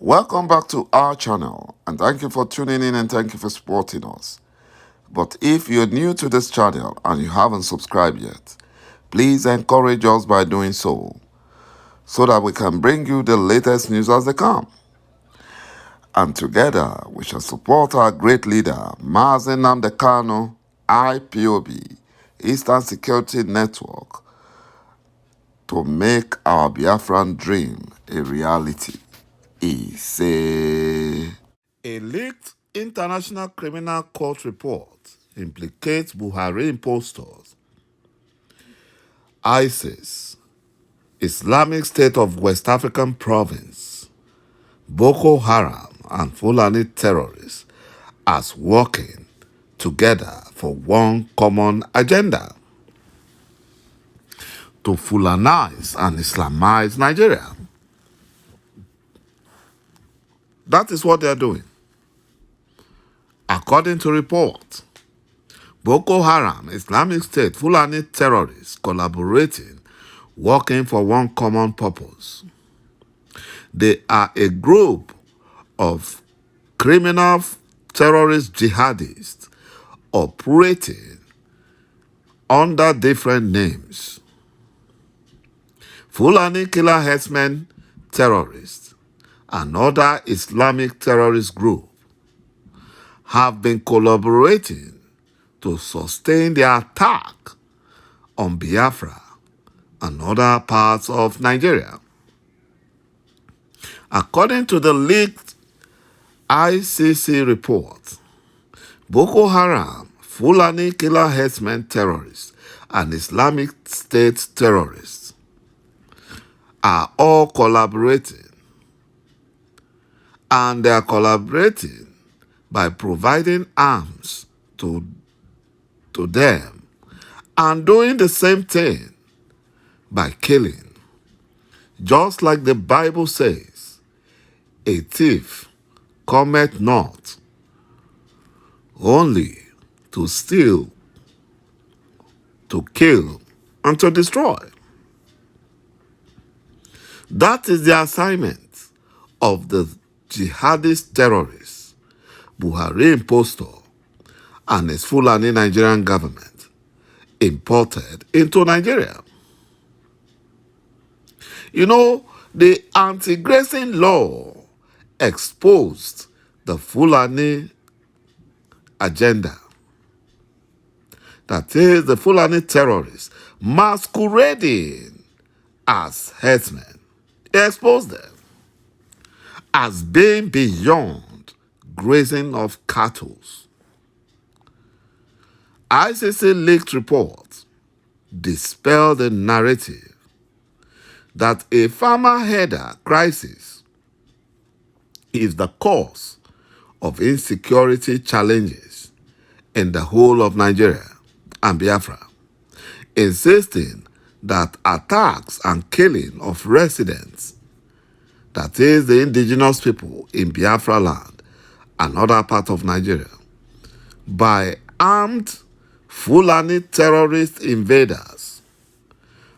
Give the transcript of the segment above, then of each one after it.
Welcome back to our channel, and thank you for tuning in and thank you for supporting us. But if you're new to this channel and you haven't subscribed yet, please encourage us by doing so that we can bring you the latest news as they come. And together we shall support our great leader, Mazi Nnamdi Kanu, IPOB, Eastern Security Network, to make our Biafran dream a reality. A leaked International Criminal Court report implicates BUHARI impostors, ISIS, Islamic State of West African Province, Boko Haram, and Fulani terrorists as working together for one common agenda: to Fulanize and Islamize Nigeria. That is what they are doing. According to reports, Boko Haram, Islamic State, Fulani terrorists collaborating, working for one common purpose. They are a group of criminal terrorist jihadists operating under different names. Fulani killer herdsmen terrorists and other Islamic terrorist groups have been collaborating to sustain the attack on Biafra and other parts of Nigeria. According to the leaked ICC report, Boko Haram, Fulani killer herdsmen terrorists, and Islamic State terrorists are all collaborating, and they are collaborating by providing arms to them and doing the same thing by killing. Just like the Bible says, a thief cometh not only to steal, to kill, and to destroy. That is the assignment of the jihadist terrorists, BUHARI impostor, and its Fulani Nigerian government imported into Nigeria. You know, the anti-grazing law exposed the Fulani agenda. That is, the Fulani terrorists masquerading as herdsmen. It exposed them as being beyond grazing of cattle. ICC leaked reports dispel the narrative that a farmer header crisis is the cause of insecurity challenges in the whole of Nigeria and Biafra, insisting that attacks and killing of residents, that is the indigenous people in Biafra land and other parts of Nigeria, by armed Fulani terrorist invaders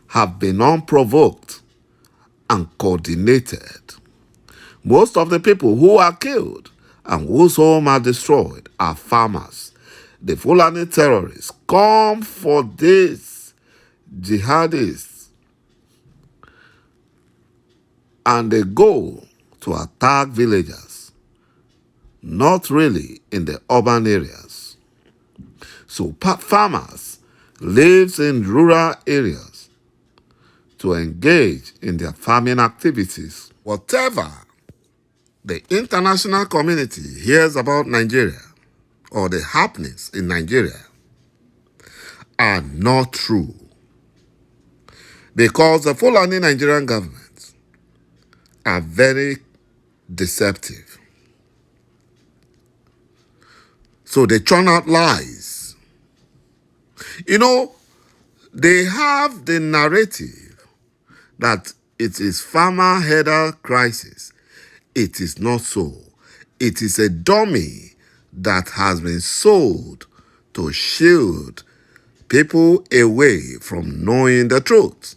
have been unprovoked and coordinated. Most of the people who are killed and whose homes are destroyed are farmers. The Fulani terrorists come for these jihadists and they go to attack villagers, not really in the urban areas. So farmers live in rural areas to engage in their farming activities. Whatever the international community hears about Nigeria or the happenings in Nigeria are not true, because the Fulani Nigerian government are very deceptive. So they churn out lies. You know, they have the narrative that it is farmer header crisis. It is not so. It is a dummy that has been sold to shield people away from knowing the truth,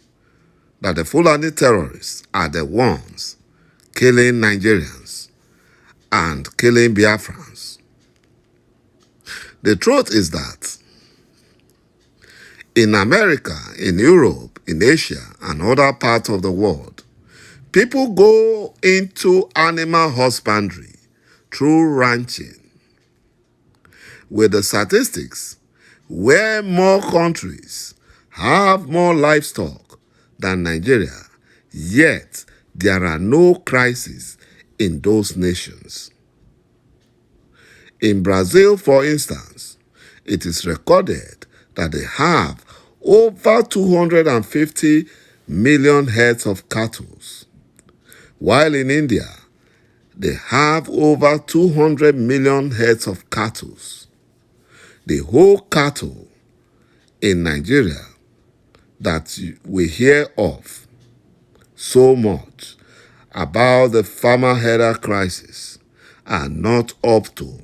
that the Fulani terrorists are the ones killing Nigerians and killing Biafrans. The truth is that in America, in Europe, in Asia, and other parts of the world, people go into animal husbandry through ranching. With the statistics, where more countries have more livestock than Nigeria, yet there are no crises in those nations. In Brazil, for instance, it is recorded that they have over 250 million heads of cattle, while in India, they have over 200 million heads of cattle. The whole cattle in Nigeria that we hear of so much about the farmer header crisis are not up to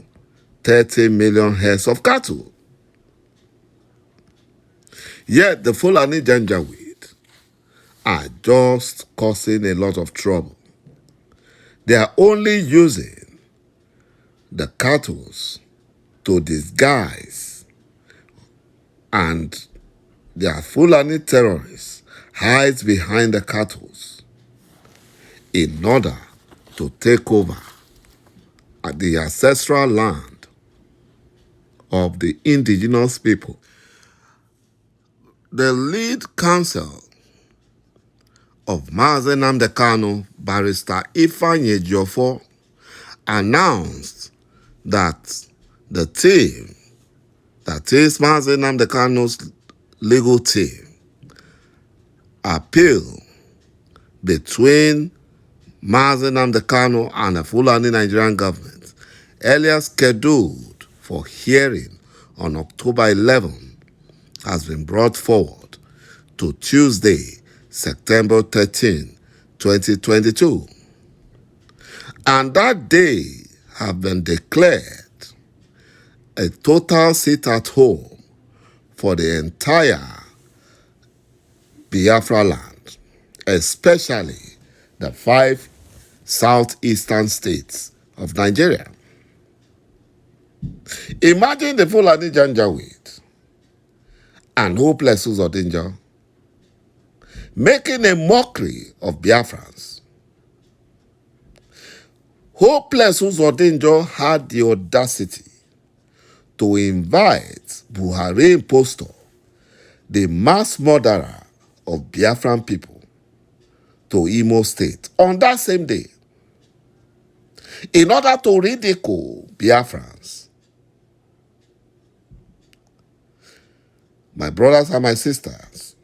30 million heads of cattle. Yet the Fulani Janjaweed are just causing a lot of trouble. They are only using the cattle to disguise, and their Fulani terrorists hide behind the cattle in order to take over the ancestral land of the indigenous people. The lead counsel of Mazi Nnamdi Kanu, Barrister Ifeanyi Ejiofor, announced that the team, that is Mazi Nnamdi Kanu's legal team, appeal between Mazi Nnamdi Kanu and the Fulani Nigerian government, earlier scheduled for hearing on October 11, has been brought forward to Tuesday, September 13, 2022. And that day have been declared a total sit-at-home for the entire Biafra land, especially the 5 southeastern states of Nigeria. Imagine the Fulani Janjaweed and Hopeless Uzodinjo making a mockery of Biafrans. Hopeless Uzodinjo had the audacity to invite Buhari impostor, the mass murderer of Biafran people, to Imo State on that same day in order to ridicule Biafrans. My brothers and my sisters,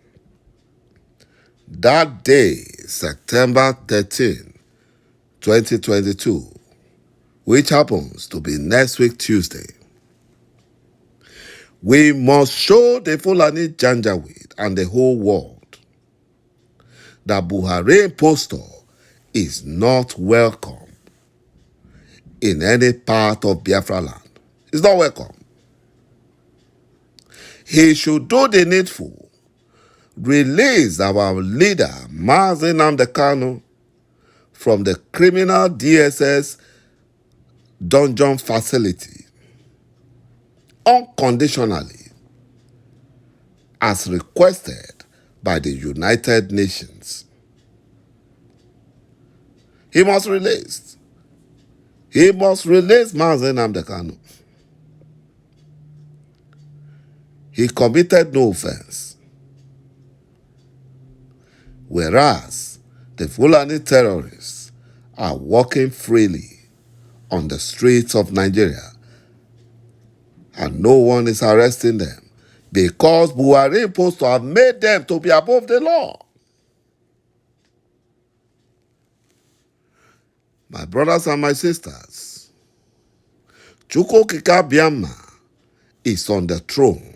that day, September 13, 2022, which happens to be next week Tuesday, we must show the Fulani Janjaweed and the whole world that Buhari impostor is not welcome in any part of Biafra land. He's not welcome. He should do the needful, release our leader, Mazi Nnamdi Kanu, from the criminal DSS dungeon facility unconditionally, as requested by the United Nations. He must release. He must release Mazi Nnamdi Kanu. He committed no offense, whereas the Fulani terrorists are walking freely on the streets of Nigeria and no one is arresting them because Buhari imposed to have made them to be above the law. My brothers and my sisters, ǃĆụkwụ̌okike is on the throne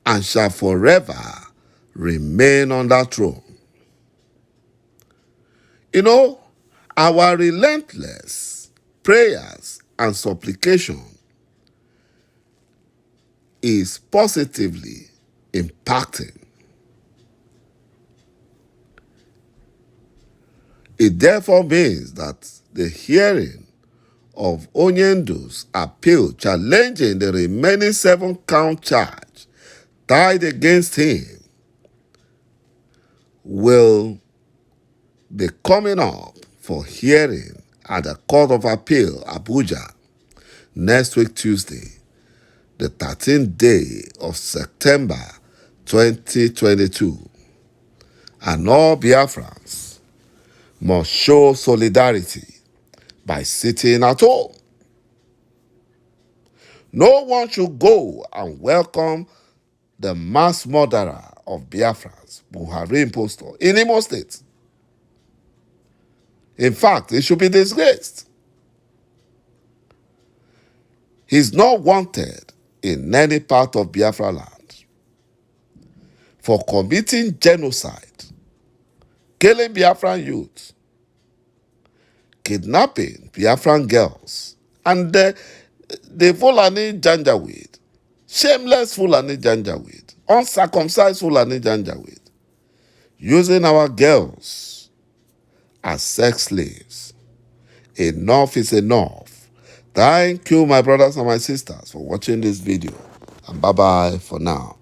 and shall forever remain on that throne. You know, our relentless prayers and supplication is positively impacting. It therefore means that the hearing of Onyendu's appeal challenging the remaining 7-count charge tied against him will be coming up for hearing at the Court of Appeal, Abuja, next week Tuesday, the 13th day of September 2022. And all Biafrans must show solidarity by sitting at home. No one should go and welcome the mass murderer of Biafrans, BUHARI impostor, in Imo State. In fact, he should be disgraced. He's not wanted in any part of Biafra land for committing genocide, killing Biafran youth, kidnapping Biafran girls, and the Fulani Janjaweed, shameless Fulani Janjaweed, uncircumcised Fulani Janjaweed, using our girls as sex slaves. Enough is enough. Thank you, my brothers and my sisters, for watching this video. And bye-bye for now.